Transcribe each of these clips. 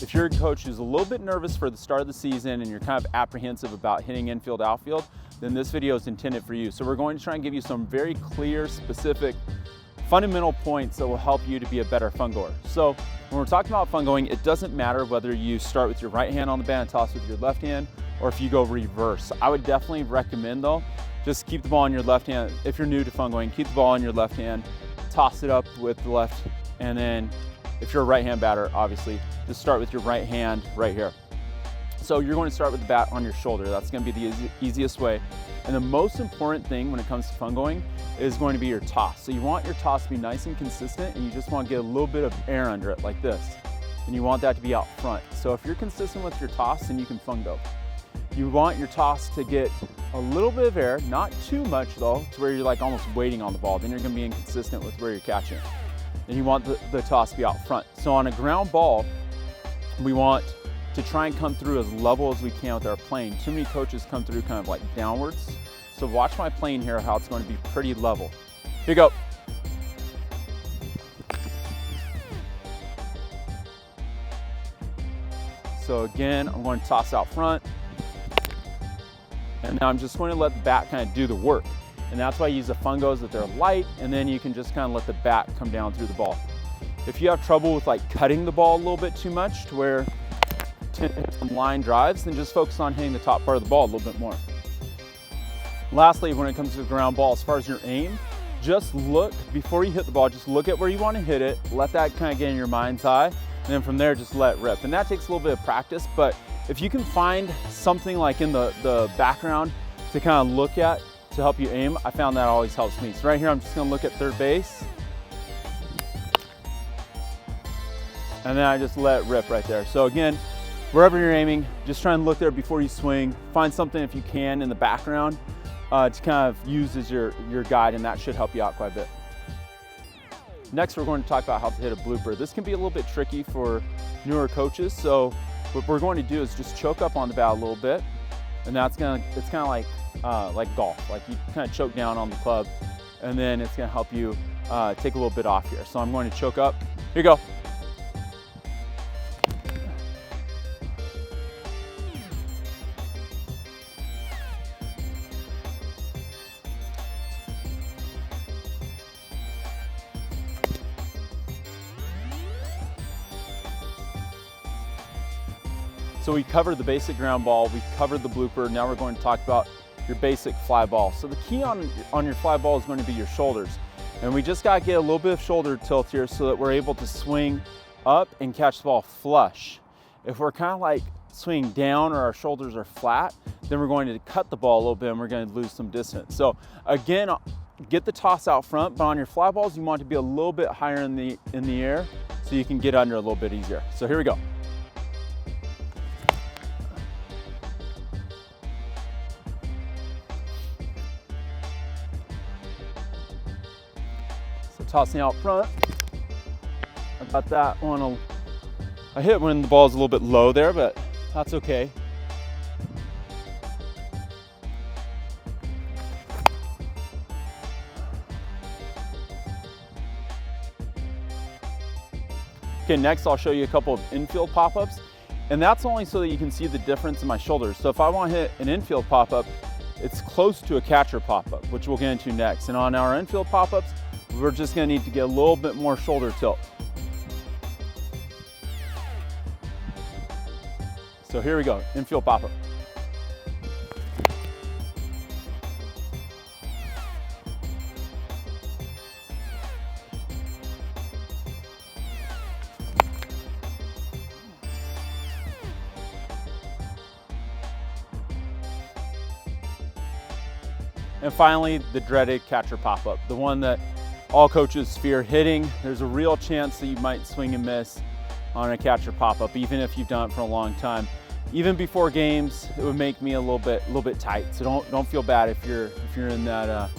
if you're a coach who's a little bit nervous for the start of the season and you're kind of apprehensive about hitting infield, outfield, then this video is intended for you. So we're going to try and give you some very clear, specific, fundamental points that will help you to be a better fungoer. So when we're talking about fungoing, it doesn't matter whether you start with your right hand on the bat and toss with your left hand, or if you go reverse. I would definitely recommend though, just keep the ball in your left hand. If you're new to fungoing, keep the ball in your left hand, toss it up with the left, and then if you're a right hand batter, obviously, just start with your right hand right here. So you're going to start with the bat on your shoulder. That's going to be the easiest way. And the most important thing when it comes to fungoing is going to be your toss. So you want your toss to be nice and consistent, and you just want to get a little bit of air under it like this. And you want that to be out front. So if you're consistent with your toss, then you can fungo. You want your toss to get a little bit of air, not too much though, to where you're like almost waiting on the ball. Then you're going to be inconsistent with where you're catching. And you want the toss to be out front. So on a ground ball, we want to try and come through as level as we can with our plane. Too many coaches come through kind of like downwards. So watch my plane here, how it's going to be pretty level. Here you go. So again, I'm going to toss out front. And now I'm just going to let the bat kind of do the work. And that's why I use the Fungos, that they're light, and then you can just kind of let the bat come down through the ball. If you have trouble with like cutting the ball a little bit too much to where some line drives, then just focus on hitting the top part of the ball a little bit more. Lastly, when it comes to the ground ball, as far as your aim, just look, before you hit the ball, just look at where you want to hit it, let that kind of get in your mind's eye, and then from there just let it rip. And that takes a little bit of practice, but if you can find something like in the background to kind of look at to help you aim, I found that always helps me. So right here, I'm just gonna look at third base, and then I just let it rip right there. So again, wherever you're aiming, just try and look there before you swing. Find something if you can in the background to kind of use as your guide, and that should help you out quite a bit. Next, we're going to talk about how to hit a blooper. This can be a little bit tricky for newer coaches. So what we're going to do is just choke up on the bat a little bit, and it's kind of like golf. Like you kind of choke down on the club, and then it's going to help you take a little bit off here. So I'm going to choke up. Here you go. So we covered the basic ground ball, we covered the blooper, now we're going to talk about your basic fly ball. So the key on your fly ball is going to be your shoulders. And we just got to get a little bit of shoulder tilt here so that we're able to swing up and catch the ball flush. If we're kind of like swinging down or our shoulders are flat, then we're going to cut the ball a little bit and we're going to lose some distance. So again, get the toss out front, but on your fly balls, you want to be a little bit higher in the air so you can get under a little bit easier. So here we go. Tossing out front. I got that one. I hit when the ball's a little bit low there, but that's okay. Okay, next I'll show you a couple of infield pop-ups, and that's only so that you can see the difference in my shoulders. So if I want to hit an infield pop-up, it's close to a catcher pop-up, which we'll get into next. And on our infield pop-ups, we're just going to need to get a little bit more shoulder tilt. So here we go, infield pop-up. And finally, the dreaded catcher pop-up, the one that all coaches fear hitting. There's a real chance that you might swing and miss on a catcher pop-up, even if you've done it for a long time. Even before games, it would make me a little bit tight. So don't feel bad if you're in that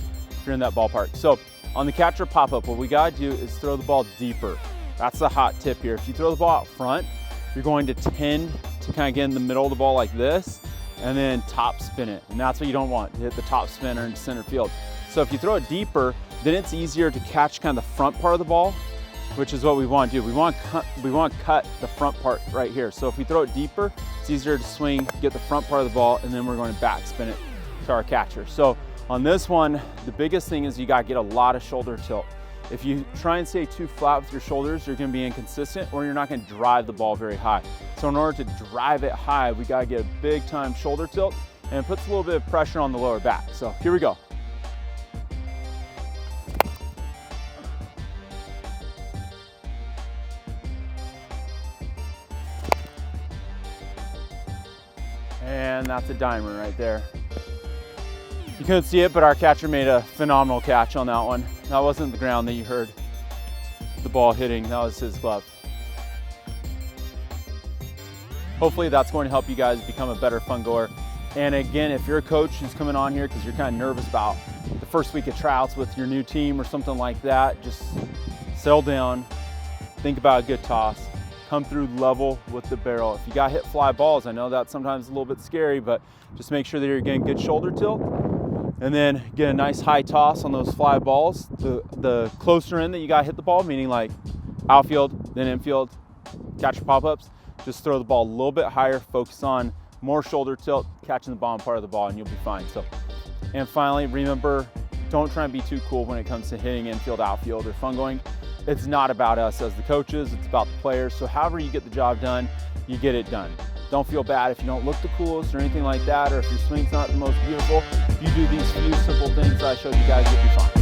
ballpark. So on the catcher pop-up, what we gotta do is throw the ball deeper. That's the hot tip here. If you throw the ball out front, you're going to tend to kind of get in the middle of the ball like this, and then top spin it. And that's what you don't want, to hit the top spinner into center field. So if you throw it deeper, then it's easier to catch kind of the front part of the ball which is what we want to do. We want to cut the front part right here. So if we throw it deeper, it's easier to swing, get the front part of the ball, and then we're going to backspin it to our catcher. So on this one, the biggest thing is you got to get a lot of shoulder tilt. If you try and stay too flat with your shoulders, you're going to be inconsistent, or you're not going to drive the ball very high. So in order to drive it high, we got to get a big time shoulder tilt, and it puts a little bit of pressure on the lower back. So here we go. And that's a dimer right there. You couldn't see it, but our catcher made a phenomenal catch on that one. That wasn't the ground that you heard the ball hitting, that was his glove. Hopefully that's going to help you guys become a better fungoer. And again, if you're a coach who's coming on here because you're kind of nervous about the first week of tryouts with your new team or something like that, just settle down, think about a good toss, come through level with the barrel. If you got hit fly balls, I know that's sometimes a little bit scary, but just make sure that you're getting good shoulder tilt, and then get a nice high toss on those fly balls. The closer in that you got hit the ball, meaning like outfield, then infield, catcher pop-ups, just throw the ball a little bit higher, focus on more shoulder tilt, catching the bottom part of the ball, and you'll be fine. So, and finally, remember, don't try and be too cool when it comes to hitting infield, outfield, or fungoing. It's not about us as the coaches, it's about the players. So however you get the job done, you get it done. Don't feel bad if you don't look the coolest or anything like that, or if your swing's not the most beautiful. If you do these few simple things that I showed you guys, you'll be fine.